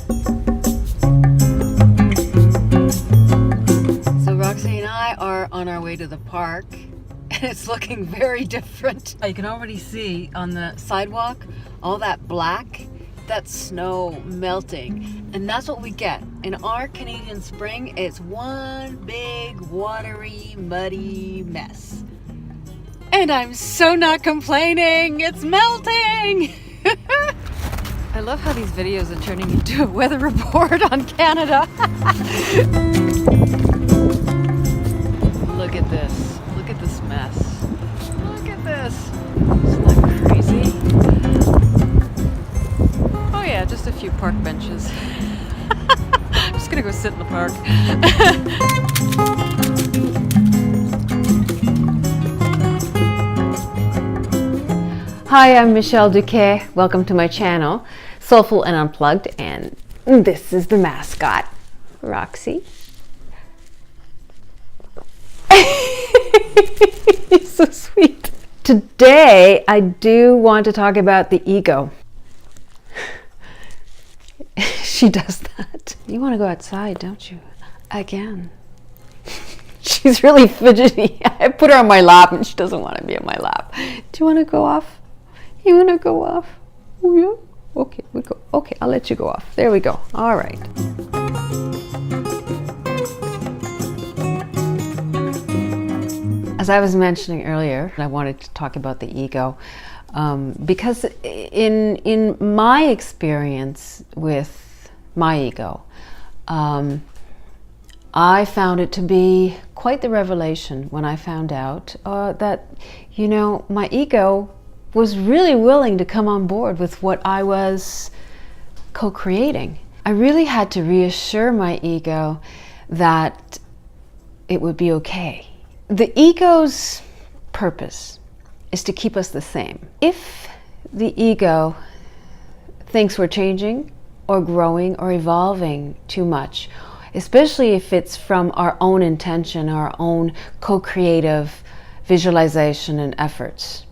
So Roxy and I are on our way to the park, and it's looking very different. You can already see on the sidewalk all that black, that's snow melting, and that's what we get. In our Canadian spring, it's one big watery, muddy mess. And I'm so not complaining, it's melting! I love how these videos are turning into a weather report on Canada. Look at this. Look at this mess. Look at this. Isn't that crazy? Oh yeah, just a few park benches. I'm just gonna go sit in the park. Hi, I'm Michèle Duquet. Welcome to my channel, Soulful and Unplugged, and this is the mascot, Roxy. He's so sweet. Today, I do want to talk about the ego. She does that. You want to go outside, don't you? Again. She's really fidgety. I put her on my lap and she doesn't want to be on my lap. Do you want to go off? You want to go off? Oh, yeah? Okay, we go. Okay, I'll let you go off. There we go. All right. As I was mentioning earlier, I wanted to talk about the ego because in my experience with my ego, I found it to be quite the revelation when I found out that, you know, my ego was really willing to come on board with what I was co-creating. I really had to reassure my ego that it would be okay. The ego's purpose is to keep us the same. If the ego thinks we're changing or growing or evolving too much, especially if it's from our own intention, our own co-creative visualization and efforts,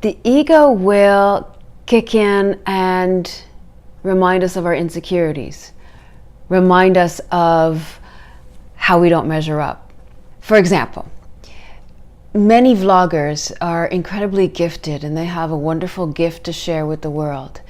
the ego will kick in and remind us of our insecurities, remind us of how we don't measure up. For example, many vloggers are incredibly gifted and they have a wonderful gift to share with the world.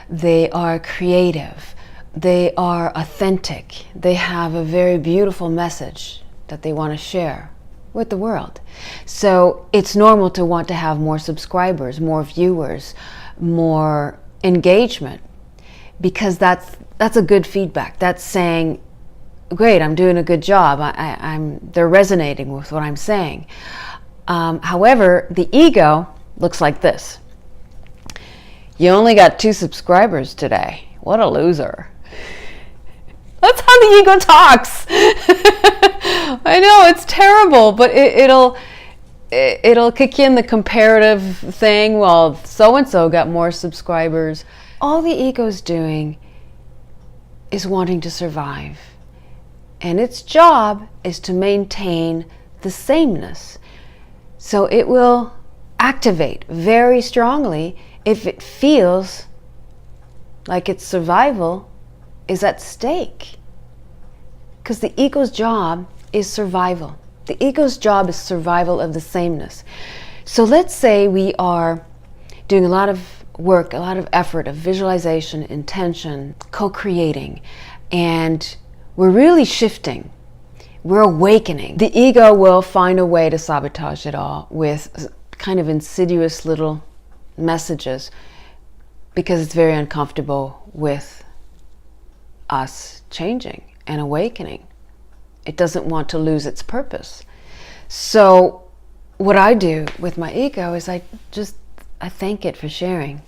They are creative, they are authentic, they have a very beautiful message that they want to share with the world. So it's normal to want to have more subscribers, more viewers, more engagement, because that's a good feedback. That's saying, great, I'm doing a good job. They're resonating with what I'm saying. However, the ego looks like this. You only got 2 subscribers today. What a loser. That's how the ego talks. I know, it's terrible, but it'll kick in the comparative thing. Well, so-and-so got more subscribers. All the ego's doing is wanting to survive. And its job is to maintain the sameness. So it will activate very strongly if it feels like its survival is at stake. Because the ego's job is survival. The ego's job is survival of the sameness. So let's say we are doing a lot of work, a lot of effort of visualization, intention, co-creating, and we're really shifting. We're awakening. The ego will find a way to sabotage it all with kind of insidious little messages because it's very uncomfortable with us changing and awakening. It doesn't want to lose its purpose. So what I do with my ego is I thank it for sharing.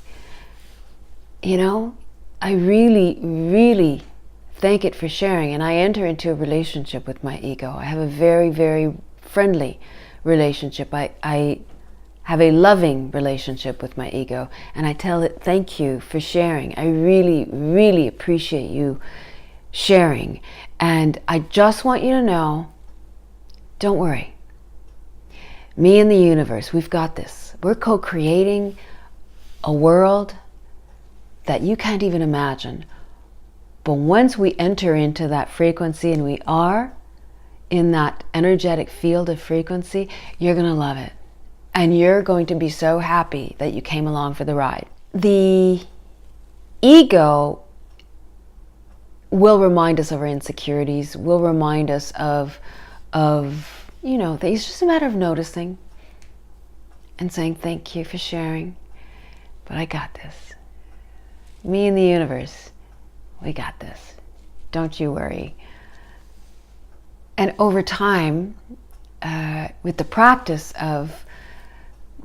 You know, I really, really thank it for sharing, and I enter into a relationship with my ego. I have a very, very friendly relationship. I have a loving relationship with my ego, and I tell it, thank you for sharing. I really, really appreciate you sharing. And I just want you to know, don't worry. Me and the universe, we've got this. We're co-creating a world that you can't even imagine. But once we enter into that frequency and we are in that energetic field of frequency, you're going to love it. And you're going to be so happy that you came along for the ride. The ego will remind us of our insecurities, will remind us of you know, it's just a matter of noticing and saying, thank you for sharing, but I got this. Me and the universe, we got this. Don't you worry. And over time, with the practice of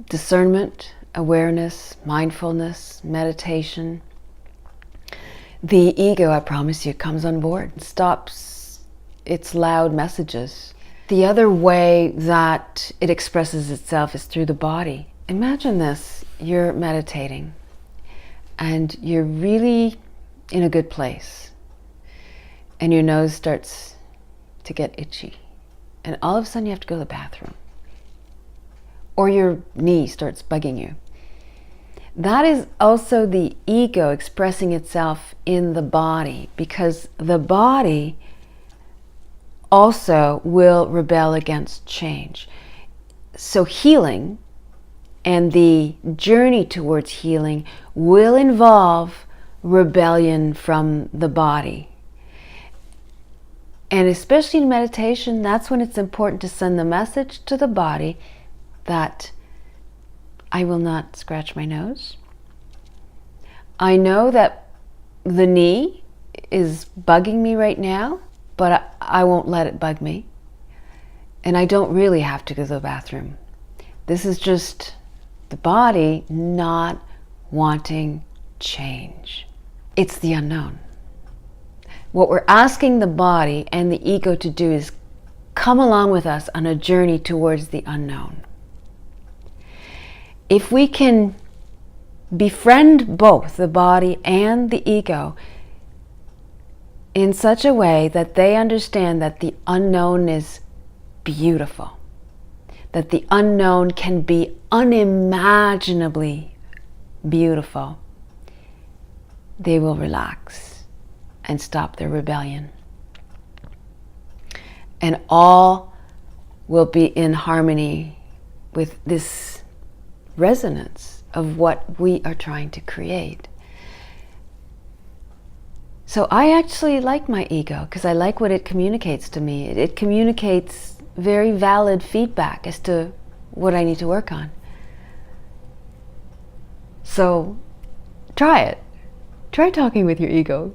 discernment, awareness, mindfulness, meditation, the ego, I promise you, comes on board, stops its loud messages. The other way that it expresses itself is through the body. Imagine this, you're meditating and you're really in a good place and your nose starts to get itchy and all of a sudden you have to go to the bathroom or your knee starts bugging you. That is also the ego expressing itself in the body, because the body also will rebel against change. So healing and the journey towards healing will involve rebellion from the body. And especially in meditation, that's when it's important to send the message to the body that I will not scratch my nose. I know that the knee is bugging me right now, but I won't let it bug me. And I don't really have to go to the bathroom. This is just the body not wanting change. It's the unknown. What we're asking the body and the ego to do is come along with us on a journey towards the unknown. If we can befriend both the body and the ego in such a way that they understand that the unknown is beautiful, that the unknown can be unimaginably beautiful, they will relax and stop their rebellion. And all will be in harmony with this resonance of what we are trying to create. So I actually like my ego because I like what it communicates to me. It communicates very valid feedback as to what I need to work on. So try it. Try talking with your ego.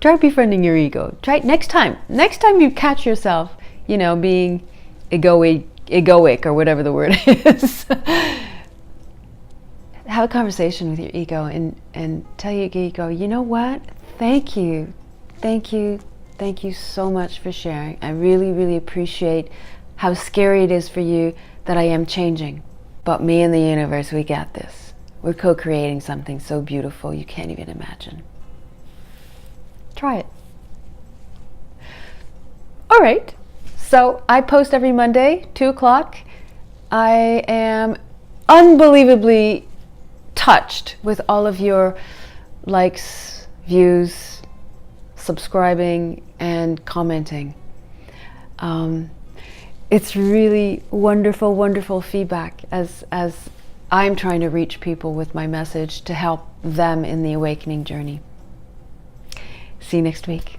Try befriending your ego. Try it next time. Next time you catch yourself, being egoic or whatever the word is. Have a conversation with your ego and tell your ego, you know what? Thank you so much for sharing. I really, really appreciate how scary it is for you that I am changing. But me and the universe, we got this. We're co-creating something so beautiful you can't even imagine. Try it. All right. So I post every Monday, 2 o'clock. I am unbelievably touched with all of your likes, views, subscribing, and commenting. It's really wonderful, wonderful feedback as I'm trying to reach people with my message to help them in the awakening journey. See you next week.